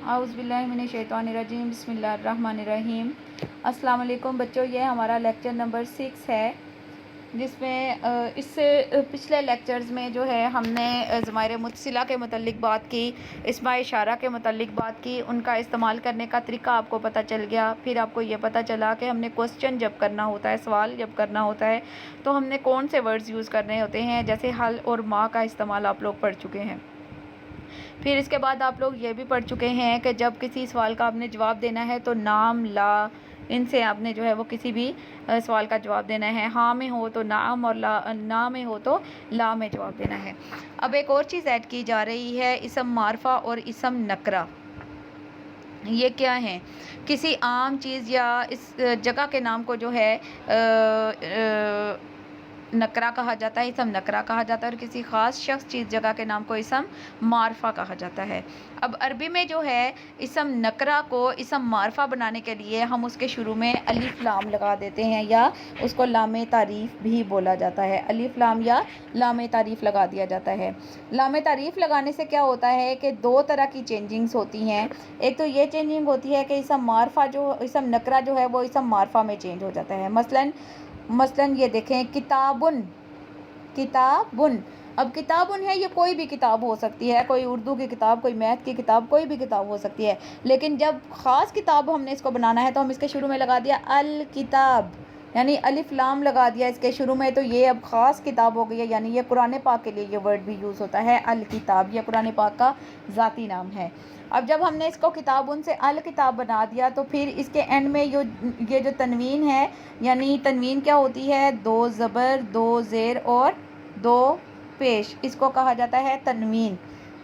औज़ुबिल्लाहिमिनश्शैतानिर्रजीम बिस्मिल्लाहिर्रहमानिर्रहीम। अस्सलाम वालेकुम बच्चों, ये हमारा लेक्चर नंबर 6 है, जिसमें इससे पिछले लेक्चर्स में जो है हमने ज़माइर मुत्सिला के मुतल्लिक़ बात की, इस्माए इशारा के मुतल्लिक़ बात की, उनका इस्तेमाल करने का तरीका आपको पता चल गया। फिर आपको ये पता चला कि हमने क्वेश्चन जब करना होता है, सवाल जब करना होता है, तो हमने कौन से वर्ड्स यूज़ करने होते हैं। जैसे हल और माँ का इस्तेमाल आप लोग पढ़ चुके हैं। फिर इसके बाद आप लोग ये भी पढ़ चुके हैं कि जब किसी सवाल का आपने जवाब देना है तो नाम, ला, इनसे आपने जो है वो किसी भी सवाल का जवाब देना है। हाँ में हो तो नाम और ना में हो तो ला में जवाब देना है। अब एक और चीज़ ऐड की जा रही है, इसम मारफा और इसम नकरा। ये क्या है? किसी आम चीज़ या इस जगह के नाम को जो है नकरा कहा जाता है, इसम नकरा कहा जाता है, और किसी ख़ास शख्स चीज़ जगह के नाम को इसम मारफा कहा जाता है। अब अरबी में जो है इसम नकरा को इसम मारफा बनाने के लिए हम उसके शुरू में अलिफ लाम लगा देते हैं, या उसको लामे तारीफ़ भी बोला जाता है। अलिफ लाम या लामे तारीफ़ लगा दिया जाता है। लामे तारीफ़ लगाने से क्या होता है कि दो तरह की चेंजिंग्स होती हैं। एक तो ये चेंजिंग होती है कि इसम मारफा जो इसम नकरा जो है वो इसम मारफा में चेंज हो जाता है। मसलन ये देखें, किताबुन, किताबुन। अब किताबुन है, ये कोई भी किताब हो सकती है, कोई उर्दू की किताब, कोई मैथ की किताब, कोई भी किताब हो सकती है। लेकिन जब ख़ास किताब हमने इसको बनाना है तो हम इसके शुरू में लगा दिया अल किताब, यानी अलिफ लाम लगा दिया इसके शुरू में, तो ये अब ख़ास किताब हो गई है। यानी ये कुरान पाक के लिए ये वर्ड भी यूज़ होता है, अल किताब। यह कुरान पाक का ज़ाती नाम है। अब जब हमने इसको किताब उनसे अल किताब बना दिया तो फिर इसके एंड में ये जो तनवीन है, यानी तनवीन क्या होती है? दो ज़बर, दो ज़ेर और दो पेश, इसको कहा जाता है तनवीन।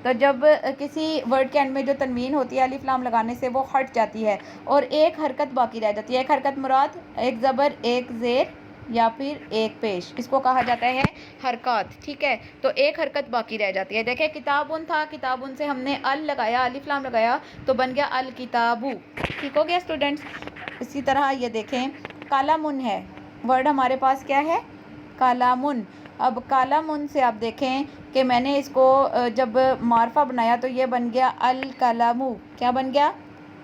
तो जब किसी वर्ड के एंड में जो तनवीन होती है अलिफ लाम लगाने से वो हट जाती है और एक हरकत बाकी रह जाती है। एक हरकत मुराद एक ज़बर, एक ज़ेर या फिर एक पेश, इसको कहा जाता है हरकत। ठीक है, तो एक हरकत बाकी रह जाती है। देखिए, किताबुन था, किताबुन से हमने अल लगाया, अलिफ लाम लगाया, तो बन गया अल किताबू। ठीक हो गया स्टूडेंट्स। इसी तरह ये देखें, कालामुन है, वर्ड हमारे पास क्या है? कालामुन। अब कालामुन से आप देखें कि मैंने इसको जब मारफा बनाया तो ये बन गया अल कलामू। क्या बन गया?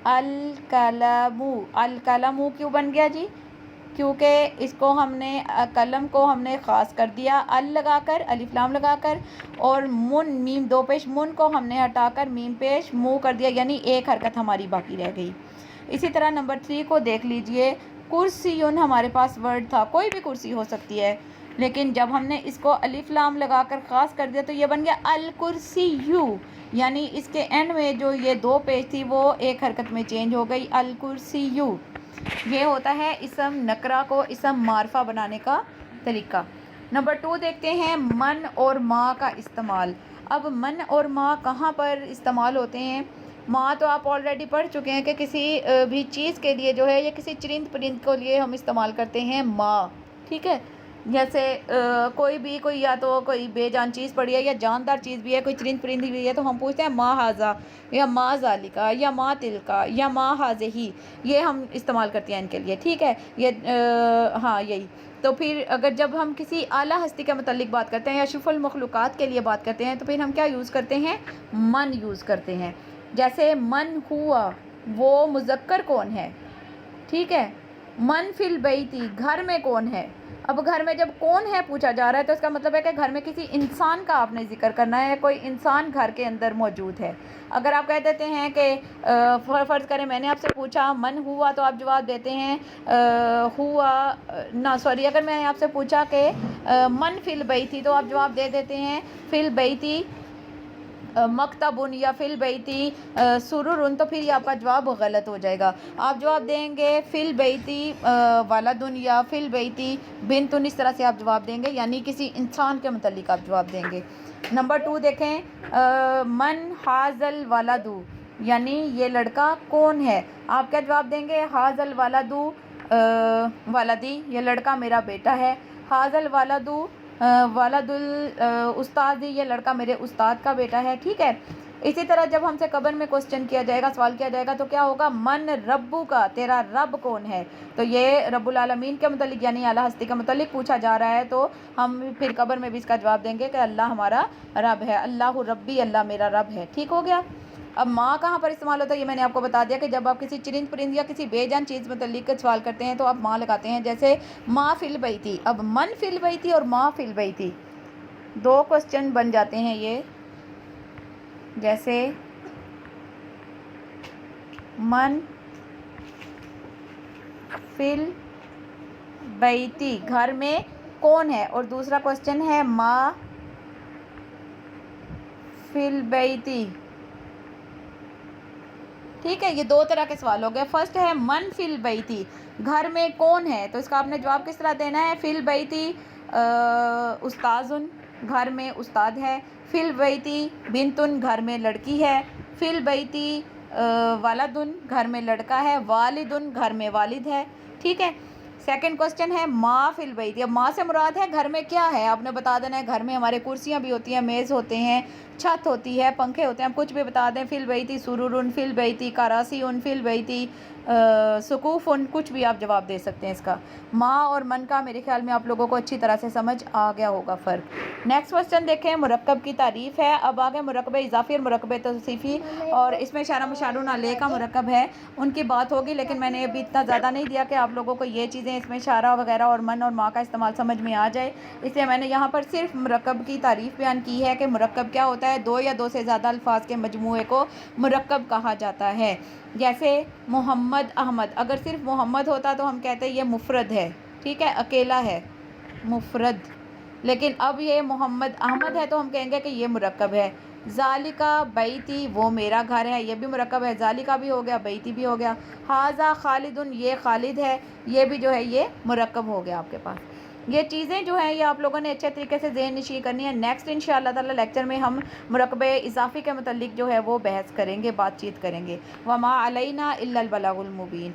अल कलामू। अल कलामू क्यों बन गया जी? क्योंकि इसको हमने कलम को हमने ख़ास कर दिया अल लगाकर, अलिफ लाम लगाकर, और मुन, मीम दो पेश मुन को हमने हटाकर मीम पेश मुँह कर दिया, यानी एक हरकत हमारी बाकी रह गई। इसी तरह नंबर 3 को देख लीजिए। कुर्सियुन हमारे पास वर्ड था, कोई भी कुर्सी हो सकती है, लेकिन जब हमने इसको अलिफ लाम लगाकर ख़ास कर दिया तो ये बन गया अल कुर्सियु, यानी इसके एंड में जो ये दो पेश थी वो एक हरकत में चेंज हो गई, अल कुर्सियु। ये होता है इसम नकरा को इसम मारफा बनाने का तरीका। नंबर 2 देखते हैं, मन और माँ का इस्तेमाल। अब मन और माँ कहाँ पर इस्तेमाल होते हैं? माँ तो आप ऑलरेडी पढ़ चुके हैं कि किसी भी चीज़ के लिए जो है, या किसी चरिंद परिंद के लिए हम इस्तेमाल करते हैं माँ। ठीक है, जैसे कोई या तो कोई बेजान चीज़ पड़ी है या जानदार चीज़ भी है, कोई चरिंद परिंद भी है, तो हम पूछते हैं माँ हाजा, या माँ जालिका, या माँ तिलका, या माँ हाज़ही। ये हम इस्तेमाल करते हैं इनके लिए। ठीक है, ये हाँ यही। तो फिर अगर जब हम किसी आला हस्ती के मुतल्लिक बात करते हैं या अशरफुल मखलूक़ात के लिए बात करते हैं तो फिर हम क्या यूज़ करते हैं? मन यूज़ करते हैं। जैसे मन हुआ, वो मुज़क्कर कौन है? ठीक है, मन फिल बैती, घर में कौन है? अब घर में जब कौन है पूछा जा रहा है तो इसका मतलब है कि घर में किसी इंसान का आपने जिक्र करना है, कोई इंसान घर के अंदर मौजूद है। अगर आप कह देते हैं कि फ़र्ज़ करें मैंने आपसे पूछा मन हुआ, तो आप जवाब देते हैं हुआ ना, सॉरी, अगर मैंने आपसे पूछा कि मन फिल बैती, तो आप जवाब दे देते हैं फिल बैती मकतबुन या फिल बैती सुरुरुन, तो फिर ये आपका जवाब गलत हो जाएगा। आप जवाब देंगे फिल बैती वालदुन या फिल बैती बिनतुन, इस तरह से आप जवाब देंगे, यानी किसी इंसान के मुतल्लिक आप जवाब देंगे। नंबर 2 देखें, मन हाजल वालदू, यानी ये लड़का कौन है? आप क्या जवाब देंगे? हाजल वालदू वालदी, ये लड़का मेरा बेटा है। हाजल वालदू वालदुल उस्ताद, ये लड़का मेरे उस्ताद का बेटा है। ठीक है, इसी तरह जब हमसे कब्र में क्वेश्चन किया जाएगा, सवाल किया जाएगा, तो क्या होगा? मन रब्बू का, तेरा रब कौन है? तो ये रब्बुल आलमीन के मुतल्लिक यानी आला हस्ती के मुतल्लिक पूछा जा रहा है, तो हम फिर कब्र में भी इसका जवाब देंगे कि अल्लाह हमारा रब है, अल्लाह रब्बी, अल्लाह मेरा रब है। ठीक हो गया। اب ماں کہاں پر استعمال ہوتا ہے یہ میں نے آپ کو بتا دیا کہ جب آپ کسی چرند پرند یا کسی بے جان چیز متعلق سوال کرتے ہیں تو آپ ماں لگاتے ہیں، جیسے ماں فی البیتی۔ اب من فی البیتی اور ماں فی البیتی دو کوسچن بن جاتے ہیں یہ، جیسے من فی البیتی گھر میں کون ہے، اور دوسرا کوسچن ہے ماں فی البیتی۔ ٹھیک ہے، یہ دو طرح کے سوال ہو گئے۔ فرسٹ ہے من فی البیتی، گھر میں کون ہے، تو اس کا آپ نے جواب کس طرح دینا ہے؟ فی البیتی استاذن، گھر میں استاد ہے۔ فی البیتی بنتن، گھر میں لڑکی ہے۔ فی البیتی ولدن، گھر میں لڑکا ہے۔ والدن، گھر میں والد ہے۔ ٹھیک ہے، سیکنڈ کوسچن ہے ماں فی البیتی۔ اب ماں سے مراد ہے گھر میں کیا ہے، آپ نے بتا دینا ہے گھر میں ہمارے کرسیاں بھی ہوتی ہیں، میز ہوتے ہیں، چھت ہوتی ہے، پنکھے ہوتے ہیں، کچھ بھی بتا دیں۔ فی البیتی سرور فی البیتی کراسی فی البیتی سقوف، کچھ بھی آپ جواب دے سکتے ہیں اس کا۔ ماں اور من کا میرے خیال میں آپ لوگوں کو اچھی طرح سے سمجھ آ گیا ہوگا فرق۔ نیکسٹ کوسچن دیکھیں، مرکب کی تعریف ہے۔ اب آگے مرکب اضافی اور مرکب توصیفی، اور اس میں اشارہ مشارون علیہ کا مرکب ہے، ان کی بات ہوگی، لیکن میں نے ابھی اتنا زیادہ نہیں دیا کہ آپ لوگوں کو یہ چیزیں اس میں اشارہ وغیرہ اور من اور ماں کا استعمال سمجھ میں آ جائے، اس لیے میں نے یہاں پر صرف مرکب کی تعریف بیان کی ہے کہ مرکب کیا ہوتا ہے۔ دو یا دو سے زیادہ الفاظ کے مجموعے کو مرکب کہا جاتا ہے، جیسے محمد احمد، اگر صرف محمد ہوتا تو ہم کہتے ہیں یہ مفرد ہے، ٹھیک ہے، اکیلا ہے، مفرد، لیکن اب یہ محمد احمد ہے تو ہم کہیں گے کہ یہ مرکب ہے۔ ذالکا بیتی، وہ میرا گھر ہے، یہ بھی مرکب ہے، ذالکا بھی ہو گیا، بیتی بھی ہو گیا۔ ھذا خالدن، یہ خالد ہے، یہ بھی جو ہے یہ مرکب ہو گیا آپ کے پاس۔ یہ چیزیں جو ہیں یہ آپ لوگوں نے اچھے طریقے سے ذہن نشین کرنی ہے۔ نیکسٹ انشاءاللہ تعالی لیکچر میں ہم مرکب اضافی کے متعلق جو ہے وہ بحث کریں گے، بات چیت کریں گے۔ وما علینا الا البلاغ المبین۔